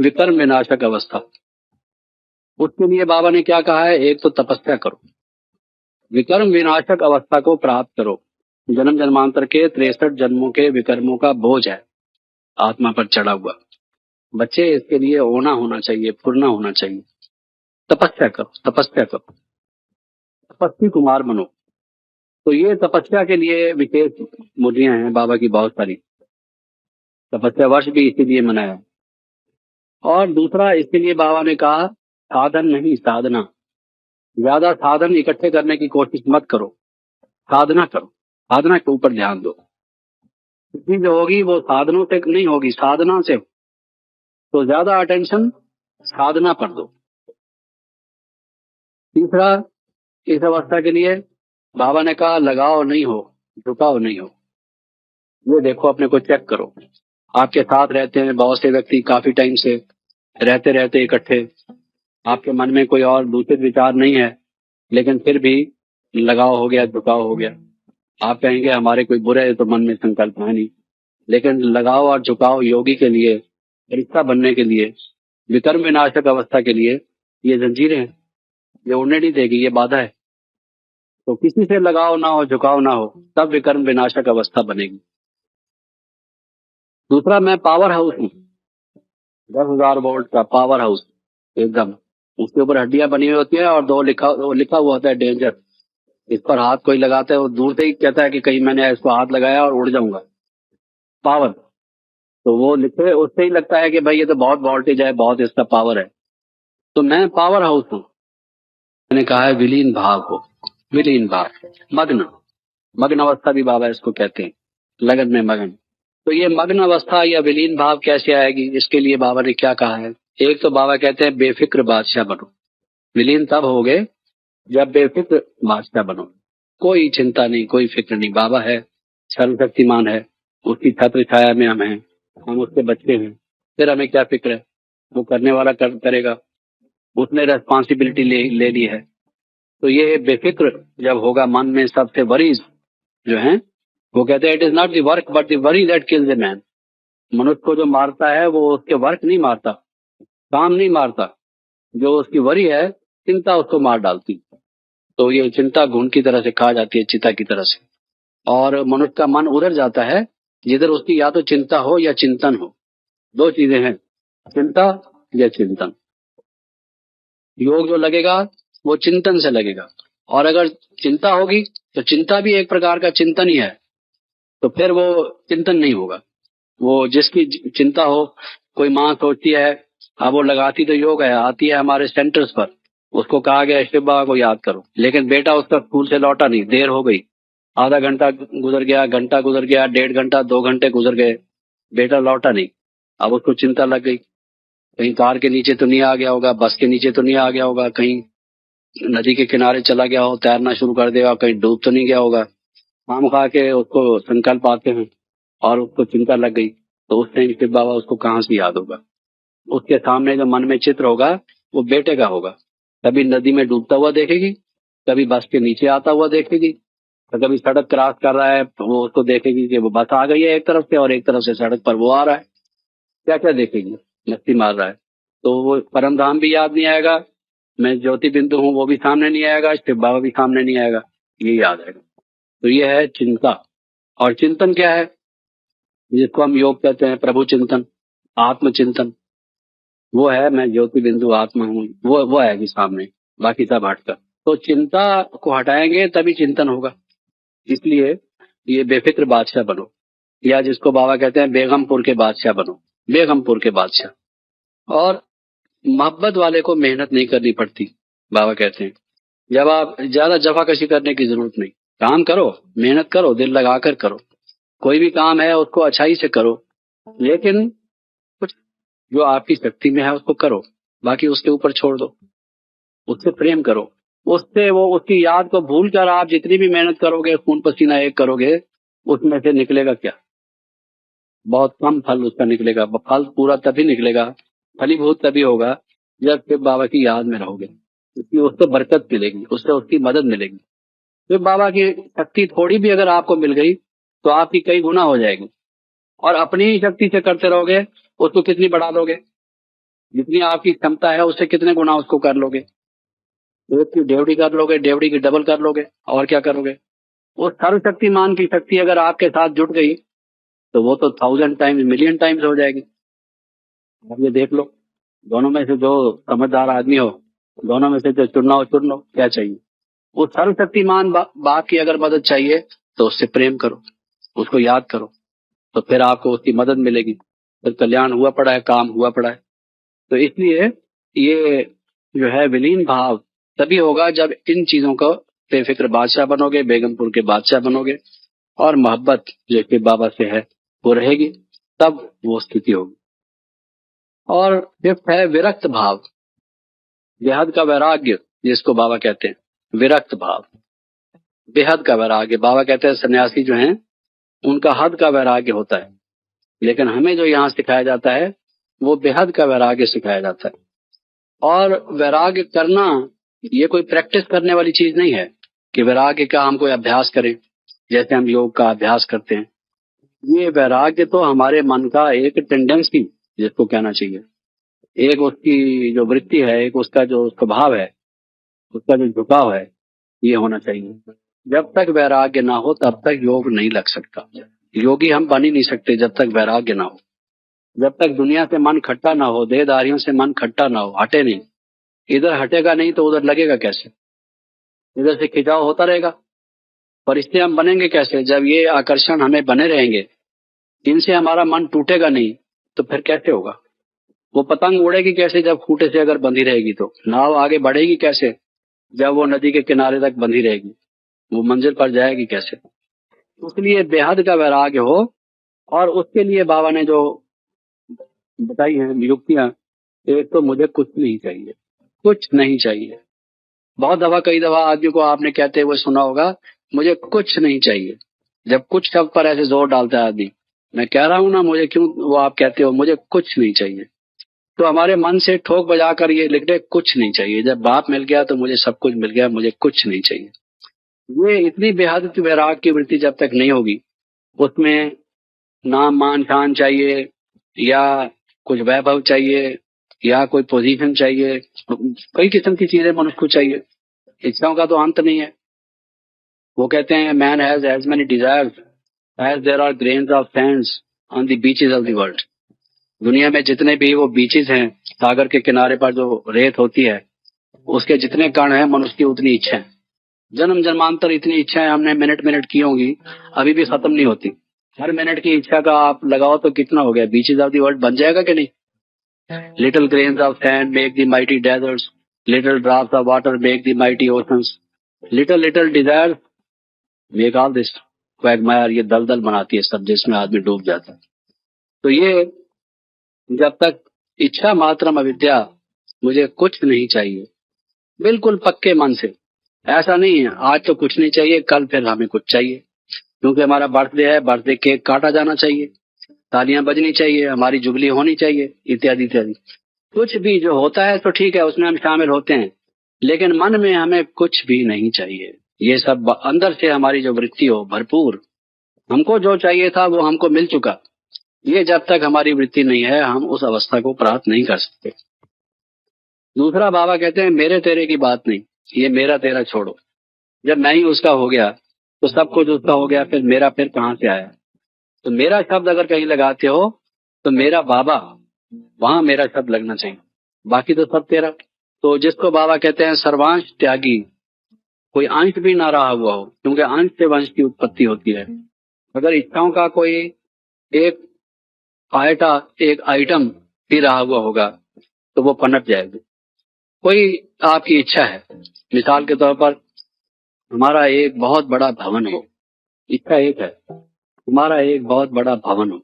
विकर्म विनाशक अवस्था। उसके लिए बाबा ने क्या कहा है, एक तो तपस्या करो, विकर्म विनाशक अवस्था को प्राप्त करो। जन्म जन्मांतर के 63 जन्मों के विकर्मों का बोझ है आत्मा पर चढ़ा हुआ। बच्चे इसके लिए होना होना चाहिए, पूर्णा होना चाहिए। तपस्या करो, तपस्या करो, तपस्वी कुमार बनो। तो ये तपस्या के लिए विशेष मुद्रियां हैं बाबा की बहुत सारी। तपस्या वर्ष भी इसीलिए मनाया। और दूसरा इसके लिए बाबा ने कहा, साधन नहीं साधना। ज्यादा साधन इकट्ठे करने की कोशिश मत करो, साधना करो, साधना के ऊपर ध्यान दो। सिद्धि जो होगी वो साधनों से नहीं होगी, साधना से। तो ज्यादा अटेंशन साधना पर दो। तीसरा, इस अवस्था के लिए बाबा ने कहा, लगाव नहीं हो, झुकाव नहीं हो। ये देखो, अपने को चेक करो। आपके साथ रहते हैं बहुत से व्यक्ति, काफी टाइम से रहते रहते इकट्ठे, आपके मन में कोई और दूषित विचार नहीं है, लेकिन फिर भी लगाव हो गया, झुकाव हो गया। आप कहेंगे हमारे कोई बुरे तो मन में संकल्प है नहीं, लेकिन लगाव और झुकाव योगी के लिए, रिश्ता बनने के लिए, विकर्म विनाशक अवस्था के लिए ये जंजीरें हैं, ये उड़ने नहीं देगी, ये बाधा है। तो किसी से लगाव ना हो, झुकाव ना हो, तब विकर्म विनाशक अवस्था बनेगी। दूसरा, मैं पावर हाउस हूँ, 10,000 वोल्ट का पावर हाउस एकदम। उसके ऊपर हड्डियां बनी हुई होती है और दो लिखा हुआ होता है, डेंजर। इस पर हाथ कोई लगाता है, वो दूर से ही कहता है कि कहीं मैंने इसको हाथ लगाया और उड़ जाऊंगा। पावर, तो वो लिखे उससे ही लगता है कि भाई ये तो बहुत वोल्टेज है, बहुत इसका पावर है। तो मैं पावर हाउस हूँ। मैंने कहा है विलीन भाव हो, विलीन भाव, मग्न, मग्न अवस्था भी बाबा इसको कहते हैं, लगन में मगन। तो ये मग्न अवस्था या विलीन भाव कैसे आएगी, इसके लिए बाबा ने क्या कहा है। एक तो बाबा कहते हैं बेफिक्र बादशाह बनो। विलीन तब हो गए जब बेफिक्र बादशाह बनो, कोई चिंता नहीं, कोई फिक्र नहीं। बाबा है, सर्वशक्तिमान है, उसकी छत्र छाया में हम हैं, हम उसके बच्चे हैं। फिर हमें क्या फिक्र है, वो करने वाला करेगा, उसने रेस्पॉन्सिबिलिटी ले ली है। तो ये बेफिक्र जब होगा, मन में सबसे वरीज जो है, वो कहते हैं it is not the work but the worry that kills the man. मनुष्य को जो मारता है वो उसके वर्क नहीं मारता, काम नहीं मारता, जो उसकी वरी है, चिंता उसको मार डालती। तो ये चिंता घुन की तरह से खा जाती है, चिता की तरह से। और मनुष्य का मन उधर जाता है जिधर उसकी या तो चिंता हो या चिंतन हो। दो चीजें हैं, चिंता या चिंतन। योग जो लगेगा वो चिंतन से लगेगा, और अगर चिंता होगी तो चिंता भी एक प्रकार का चिंतन ही है, तो फिर वो चिंतन नहीं होगा। वो जिसकी चिंता हो, कोई माँ सोचती है, अब वो लगाती तो योग है, आती है हमारे सेंटर्स पर, उसको कहा गया शिव बाबा को याद करो, लेकिन बेटा उसका स्कूल से लौटा नहीं, देर हो गई, आधा घंटा गुजर गया, घंटा गुजर गया, 1.5 घंटा 2 घंटे गुजर गए, बेटा लौटा नहीं। अब उसको चिंता लग गई, कहीं कार के नीचे तो नहीं आ गया होगा, बस के नीचे तो नहीं आ गया होगा, कहीं नदी के किनारे चला गया हो, तैरना शुरू कर देगा, कहीं डूब तो नहीं गया होगा। खाम खा के उसको संकल्प आते हैं और उसको चिंता लग गई, तो उस टाइम शिव बाबा उसको कहाँ से याद होगा। उसके सामने जो मन में चित्र होगा वो बेटे का होगा। कभी नदी में डूबता हुआ देखेगी, कभी बस के नीचे आता हुआ देखेगी, तो कभी सड़क क्रॉस कर रहा है तो वो उसको देखेगी कि वो बस आ गई है एक तरफ से और एक तरफ से सड़क पर वो आ रहा है। क्या क्या देखेगी, मस्ती मार रहा है। तो वो परम धाम भी याद नहीं आएगा, मैं ज्योति बिंदु हूँ वो भी सामने नहीं आएगा, शिव बाबा भी सामने नहीं आएगा, ये याद आएगा। तो ये है चिंता। और चिंतन क्या है, जिसको हम योग कहते हैं, प्रभु चिंतन, आत्मचिंतन। वो है मैं ज्योति बिंदु आत्मा हूँ, वो आएगी सामने, बाकी सब हटकर। तो चिंता को हटाएंगे तभी चिंतन होगा। इसलिए ये बेफिक्र बादशाह बनो, या जिसको बाबा कहते हैं बेगमपुर के बादशाह बनो, बेगमपुर के बादशाह। और मोहब्बत वाले को मेहनत नहीं करनी पड़ती, बाबा कहते हैं। जब आप ज्यादा जफाकशी करने की जरूरत नहीं, काम करो, मेहनत करो, दिल लगाकर करो, कोई भी काम है उसको अच्छाई से करो, लेकिन कुछ जो आपकी शक्ति में है उसको करो, बाकी उसके ऊपर छोड़ दो। उससे प्रेम करो, उससे वो उसकी याद को भूल कर आप जितनी भी मेहनत करोगे, खून पसीना एक करोगे, उसमें से निकलेगा क्या, बहुत कम फल उसका निकलेगा। फल पूरा तभी निकलेगा, फलीभूत तभी होगा जब शिव बाबा की याद में रहोगे, क्योंकि उससे बरकत मिलेगी, उससे उसकी मदद मिलेगी। शिव बाबा की शक्ति थोड़ी भी अगर आपको मिल गई तो आपकी कई गुना हो जाएगी, और अपनी ही शक्ति से करते रहोगे, उसको कितनी बढ़ा दोगे। जितनी आपकी क्षमता है उससे कितने गुना उसको कर लोगे। एक की डेवढ़ी कर लोगे, डेवढ़ी की डबल कर लोगे, और क्या करोगे। वो सर्वशक्तिमान की शक्ति अगर आपके साथ जुट गई तो वो तो 1000 टाइम्स, मिलियन टाइम्स हो जाएगी। अब ये देख लो, दोनों में से जो समझदार आदमी हो, दोनों में से जो चुनना हो चुन लो, क्या चाहिए। वो सर्वशक्तिमान बाप की अगर मदद चाहिए तो उससे प्रेम करो, उसको याद करो, तो फिर आपको उसकी मदद मिलेगी, फिर कल्याण हुआ पड़ा है, काम हुआ पड़ा है। तो इसलिए ये जो है विलीन भाव तभी होगा जब इन चीजों को बेफिक्र बादशाह बनोगे, बेगमपुर के बादशाह बनोगे, और मोहब्बत जो कि बाबा से है वो रहेगी, तब वो स्थिति होगी। और फिफ्थ है विरक्त भाव, बेहद का वैराग्य, जिसको बाबा कहते हैं विरक्त भाव। बेहद का वैराग्य, बाबा कहते हैं सन्यासी जो हैं उनका हद का वैराग्य होता है, लेकिन हमें जो यहाँ सिखाया जाता है वो बेहद का वैराग्य सिखाया जाता है। और वैराग्य करना ये कोई प्रैक्टिस करने वाली चीज नहीं है कि वैराग्य का हम कोई अभ्यास करें जैसे हम योग का अभ्यास करते हैं। ये वैराग्य तो हमारे मन का एक टेंडेंसी, जिसको कहना चाहिए, एक उसकी जो वृत्ति है, एक उसका जो स्वभाव है, उसका जो झुकाव है, ये होना चाहिए। जब तक वैराग्य ना हो तब तक योग नहीं लग सकता। योगी हम बन ही नहीं सकते जब तक वैराग्य ना हो। जब तक दुनिया से मन खट्टा ना हो, देहदारियों से मन खट्टा ना हो, हटे नहीं, इधर हटेगा नहीं तो उधर लगेगा कैसे, इधर से खिंचाव होता रहेगा। पर इससे हम बनेंगे कैसे, जब ये आकर्षण हमें बने रहेंगे, इनसे हमारा मन टूटेगा नहीं, तो फिर कैसे होगा। वो पतंग उड़ेगी कैसे जब खूंटे से अगर बंधी रहेगी, तो नाव आगे बढ़ेगी कैसे जब वो नदी के किनारे तक बंधी रहेगी, वो मंजिल पर जाएगी कैसे। इसलिए बेहद का वैराग्य हो, और उसके लिए बाबा ने जो बताई हैं युक्तियां, एक तो मुझे कुछ नहीं चाहिए, कुछ नहीं चाहिए। बहुत दफा, कई दफा आदमी को आपने कहते हुए सुना होगा, मुझे कुछ नहीं चाहिए। जब कुछ शब्द पर ऐसे जोर डालता है आदमी, मैं कह रहा हूं ना मुझे क्यों वो आप कहते हो मुझे कुछ नहीं चाहिए, तो हमारे मन से ठोक बजाकर ये लिख दे कुछ नहीं चाहिए। जब बाप मिल गया तो मुझे सब कुछ मिल गया, मुझे कुछ नहीं चाहिए। ये इतनी बेहद वैराग की वृत्ति जब तक नहीं होगी, उसमें नाम मान शान चाहिए, या कुछ वैभव चाहिए, या कोई पोजीशन चाहिए, कई किस्म की चीजें मनुष्य को चाहिए। इच्छाओं का तो अंत नहीं है। वो कहते हैं man has as many desires as there are grains of sands on the beaches of the world. दुनिया में जितने भी वो बीचेस हैं, सागर के किनारे पर जो रेत होती है, उसके जितने कण हैं, मनुष्य की उतनी इच्छा है। जन्म जन्मांतर इतनी इच्छाएं हमने मिनट मिनट की होंगी, अभी भी खत्म नहीं होती। हर मिनट की इच्छा का आप लगाओ तो कितना हो गया, बीचेस ऑफ द वर्ल्ड बन जाएगा कि नहीं। Little grains of sand make the mighty deserts, little drops of water make the mighty oceans, little little desire make all this quagmire. ये दलदल बनाती है सब, जिसमें आदमी डूब जाता है। तो ये जब तक इच्छा मात्रम अविद्या, मुझे कुछ नहीं चाहिए, बिल्कुल पक्के मन से। ऐसा नहीं है आज तो कुछ नहीं चाहिए, कल फिर हमें कुछ चाहिए, क्योंकि हमारा बर्थडे है, बर्थडे केक काटा जाना चाहिए, तालियां बजनी चाहिए, हमारी जुबली होनी चाहिए, इत्यादि इत्यादि। कुछ भी जो होता है तो ठीक है, उसमें हम शामिल होते हैं, लेकिन मन में हमें कुछ भी नहीं चाहिए। ये सब अंदर से हमारी जो वृत्ति हो भरपूर, हमको जो चाहिए था वो हमको मिल चुका, ये जब तक हमारी वृत्ति नहीं है हम उस अवस्था को प्राप्त नहीं कर सकते। दूसरा, बाबा कहते हैं मेरे तेरे की बात नहीं, ये मेरा तेरा छोड़ो। जब मैं ही उसका हो गया तो सब कुछ उसका हो गया, फिर मेरा फिर कहां से आया। तो मेरा शब्द अगर कहीं लगाते हो तो मेरा बाबा, वहां मेरा शब्द लगना चाहिए, बाकी तो सब तेरा। तो जिसको बाबा कहते हैं सर्वांश त्यागी, कोई अंश भी ना रहा हुआ हो, क्योंकि अंश से वंश की उत्पत्ति होती है। अगर इच्छाओं का कोई एक आयटा, एक आइटम भी रहा हुआ होगा तो वो पनट जाएगी। कोई आपकी इच्छा है, मिसाल के तौर पर हमारा एक बहुत बड़ा भवन हो, इच्छा एक है हमारा एक बहुत बड़ा भवन हो।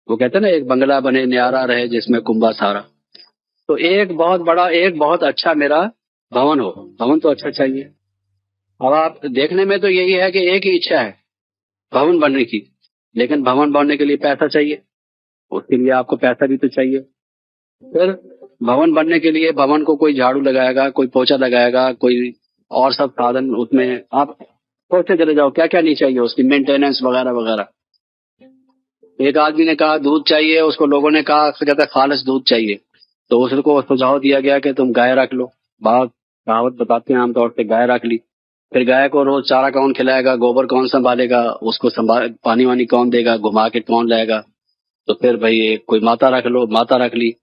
वो कहते हैं ना एक बंगला बने न्यारा रहे जिसमें कुंभा सारा। तो एक बहुत बड़ा, एक बहुत अच्छा मेरा भवन हो। भवन तो अच्छा चाहिए। अब आप देखने में तो यही है कि एक ही इच्छा है भवन बनने की, लेकिन भवन बनने के लिए पैसा चाहिए, उसके लिए आपको पैसा भी तो चाहिए। फिर भवन बनने के लिए भवन को कोई झाड़ू लगाएगा, कोई पोछा लगाएगा, कोई और सब साधन उसमें आप सोचते चले जाओ क्या क्या नहीं चाहिए, उसकी मेंटेनेंस वगैरह वगैरह। एक आदमी ने कहा दूध चाहिए, उसको लोगों ने कहा कहता खालिस दूध चाहिए। तो उसको सुझाव दिया गया कि तुम गाय रख लो। बात कहावत बताते हैं आमतौर पे, गाय रख ली। फिर गाय को रोज चारा कौन खिलाएगा, गोबर कौन संभालेगा, उसको संभाल पानी वानी कौन देगा, घुमा के कौन लाएगा। तो फिर भाई एक कोई माता रख लो, माता रख ली।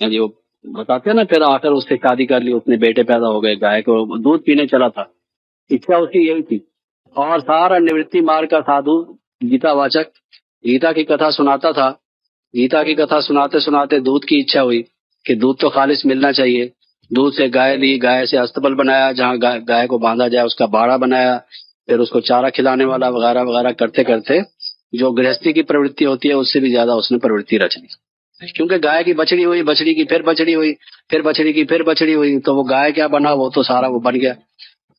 यानी वो बताते हैं ना, फिर आकर उससे शादी कर ली, उसने बेटे पैदा हो गए, गाय को दूध पीने चला था। इच्छा उसकी यही थी। और सारा निवृत्ति मार्ग का साधु, गीतावाचक, गीता की कथा सुनाता था। गीता की कथा सुनाते सुनाते दूध की इच्छा हुई कि दूध तो खालिश मिलना चाहिए। दूध से गाय ली, गाय से अस्तबल बनाया जहाँ गाय को बांधा जाए, उसका बाड़ा बनाया। फिर उसको चारा खिलाने वाला वगैरह वगैरह करते करते जो गृहस्थी की प्रवृत्ति होती है उससे भी ज्यादा उसने प्रवृत्ति रच ली। क्योंकि गाय की बछड़ी हुई, बछड़ी की फिर बछड़ी हुई, फिर बछड़ी की फिर बछड़ी हुई, तो वो गाय क्या बना, वो तो सारा वो बन गया।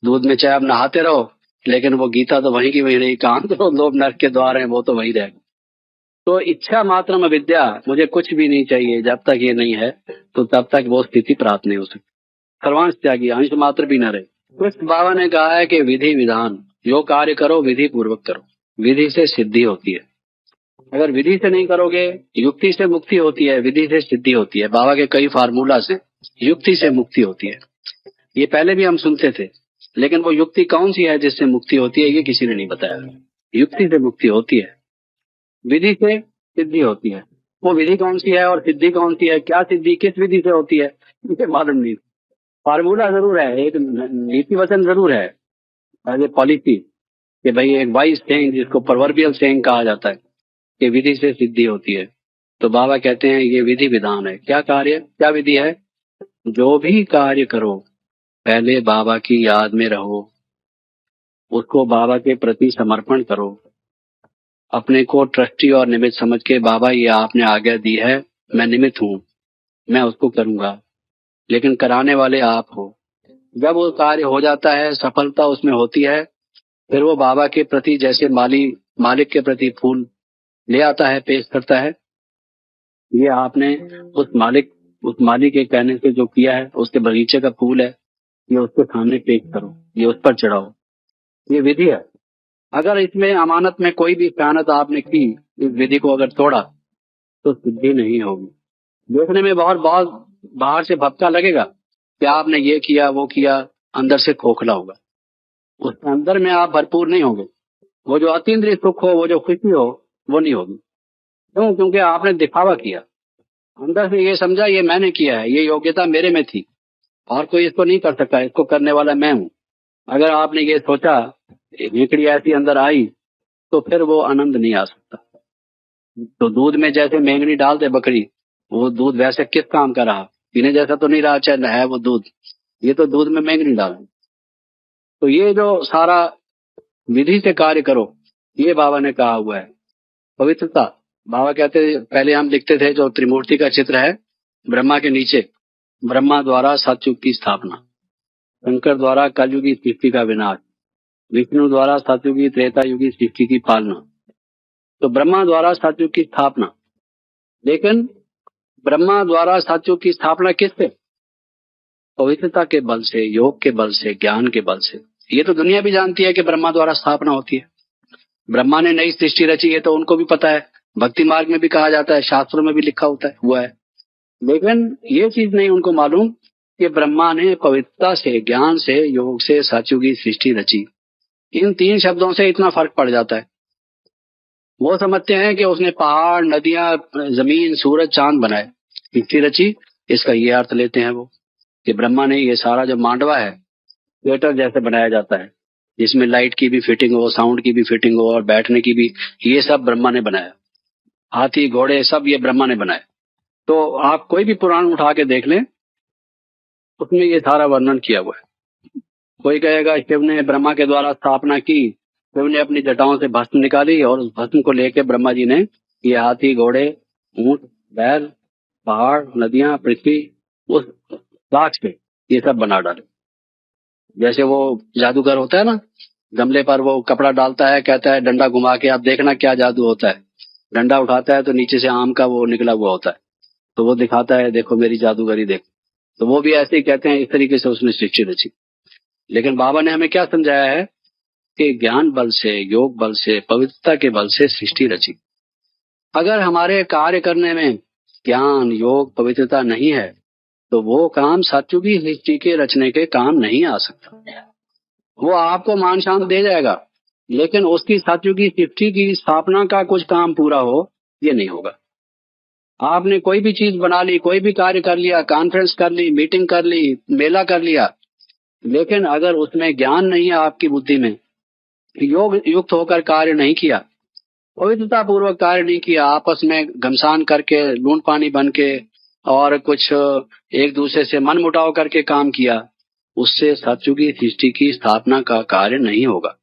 दूध में चाहे आप नहाते रहो, लेकिन वो गीता तो वहीं की वहीं रही। काम करो लोभ नरक के द्वार है, वो तो वहीं रहेगा। तो इच्छा मात्रम विद्या, मुझे कुछ भी नहीं चाहिए, जब तक ये नहीं है तो तब तक वो स्थिति प्राप्त नहीं हो सकती। सर्वांश त्यागी, अंश मात्र भी न रहे। कृष्ण बाबा ने कहा है कि विधि विधान, जो कार्य करो विधि पूर्वक करो, विधि से सिद्धि होती है। अगर विधि से नहीं करोगे, युक्ति से मुक्ति होती है, विधि से सिद्धि होती है। बाबा के कई फार्मूला से युक्ति से मुक्ति होती है। ये पहले भी हम सुनते थे, लेकिन वो युक्ति कौन सी है जिससे मुक्ति होती है, ये किसी ने नहीं बताया। युक्ति से मुक्ति होती है, विधि से सिद्धि होती है। वो विधि कौन सी है और सिद्धि कौन सी है, क्या सिद्धि किस विधि से होती है, मुझे मालूम नहीं। फार्मूला जरूर है, एक नीति वचन जरूर है, एज ए पॉलिसी, कि भाई एक वाइज सेइंग जिसको प्रोवर्बियल सेइंग कहा जाता है कि विधि से सिद्धि होती है। तो बाबा कहते हैं ये विधि विधान है। क्या कार्य, क्या विधि है, जो भी कार्य करो पहले बाबा की याद में रहो, उसको बाबा के प्रति समर्पण करो, अपने को ट्रस्टी और निमित्त समझ के, बाबा ये आपने आज्ञा दी है, मैं निमित्त हूँ, मैं उसको करूंगा, लेकिन कराने वाले आप हो। जब वो कार्य हो जाता है, सफलता उसमें होती है, फिर वो बाबा के प्रति जैसे मालिक के प्रति फूल ले आता है, पेश करता है। ये आपने उस मालिक के कहने से जो किया है, उसके बगीचे का फूल है, ये उसके सामने पेश करो, ये उस पर चढ़ाओ। ये विधि है। अगर इसमें अमानत में कोई भी खयानत आपने की, इस विधि को अगर तोड़ा, तो सिद्धि नहीं होगी। देखने में बहुत बहुत बाहर से भपका लगेगा कि आपने ये किया वो किया, अंदर से खोखला होगा। उसके अंदर में आप भरपूर नहीं होंगे। वो जो अतीन्द्रिय सुख हो, वो जो खुशी हो, वो नहीं होगी। क्यों? क्योंकि आपने दिखावा किया, अंदर से ये समझा ये मैंने किया है, ये योग्यता मेरे में थी और कोई इसको नहीं कर सकता, इसको करने वाला मैं हूँ। अगर आपने ये सोचा, हिकड़ी ऐसी अंदर आई, तो फिर वो आनंद नहीं आ सकता। तो दूध में जैसे मेंगनी डाल दे बकरी, वो दूध वैसे किस काम का रहा, पीने जैसा तो नहीं रहा, चाहे है वो दूध। ये तो दूध में मेंगनी डाल दी। तो ये जो सारा विधि से कार्य करो, ये बाबा ने कहा हुआ है। पवित्रता, बाबा कहते हैं, पहले हम लिखते थे जो त्रिमूर्ति का चित्र है, ब्रह्मा के नीचे ब्रह्मा द्वारा सतयुग की स्थापना, शंकर द्वारा कलयुगी सृष्टि का विनाश, विष्णु द्वारा सतयुगी त्रेता युगी सृष्टि की पालना। तो ब्रह्मा द्वारा सतयुग की स्थापना, लेकिन ब्रह्मा द्वारा सतयुग की स्थापना किससे? पवित्रता के बल से, योग के बल से, ज्ञान के बल से। ये तो दुनिया भी जानती है कि ब्रह्मा द्वारा स्थापना होती है। ब्रह्मा ने नई सृष्टि रची है, तो उनको भी पता है। भक्ति मार्ग में भी कहा जाता है, शास्त्रों में भी लिखा होता है, हुआ है। लेकिन ये चीज नहीं उनको मालूम कि ब्रह्मा ने पवित्रता से, ज्ञान से, योग से सतयुगी सृष्टि रची। इन तीन शब्दों से इतना फर्क पड़ जाता है। वो समझते हैं कि उसने पहाड़, नदियां, जमीन, सूरज, चांद बनाए, सृष्टि रची। इसका ये अर्थ लेते हैं वो कि ब्रह्मा ने ये सारा जो मांडवा है, थिएटर जैसे बनाया जाता है, जिसमें लाइट की भी फिटिंग हो, साउंड की भी फिटिंग हो और बैठने की भी, ये सब ब्रह्मा ने बनाया। हाथी, घोड़े, सब ये ब्रह्मा ने बनाए। तो आप कोई भी पुराण उठा के देख लें, उसमें ये सारा वर्णन किया हुआ है। कोई कहेगा शिव ने ब्रह्मा के द्वारा स्थापना की, शिव ने अपनी जटाओं से भस्म निकाली और उस भस्म को लेके ब्रह्मा जी ने ये हाथी, घोड़े, ऊंट, बैल, पहाड़, नदियां, पृथ्वी, उस राख पे ये सब बना डाले। जैसे वो जादूगर होता है ना, गमले पर वो कपड़ा डालता है, कहता है डंडा घुमा के आप देखना क्या जादू होता है। डंडा उठाता है तो नीचे से आम का वो निकला हुआ होता है, तो वो दिखाता है देखो मेरी जादूगरी देखो। तो वो भी ऐसे ही कहते हैं, इस तरीके से उसने सृष्टि रची। लेकिन बाबा ने हमें क्या समझाया है कि ज्ञान बल से, योग बल से, पवित्रता के बल से सृष्टि रची। अगर हमारे कार्य करने में ज्ञान, योग, पवित्रता नहीं है, तो वो काम सतयुगी सृष्टि के रचने के काम नहीं आ सकता। वो आपको मान शांत दे जाएगा, लेकिन उसकी सतयुगी सृष्टि की स्थापना का कुछ काम पूरा हो, ये नहीं होगा। आपने कोई भी चीज बना ली, कोई भी कार्य कर लिया, कॉन्फ्रेंस कर ली, मीटिंग कर ली, मेला कर लिया, लेकिन अगर उसमें ज्ञान नहीं है आपकी बुद्धि में, योग युक्त होकर कार्य नहीं किया, पवित्रता पूर्वक कार्य नहीं किया, आपस में घमसान करके, लून पानी बन के और कुछ एक दूसरे से मन मुटाव करके काम किया, उससे सतयुगी सृष्टि की स्थापना का कार्य नहीं होगा।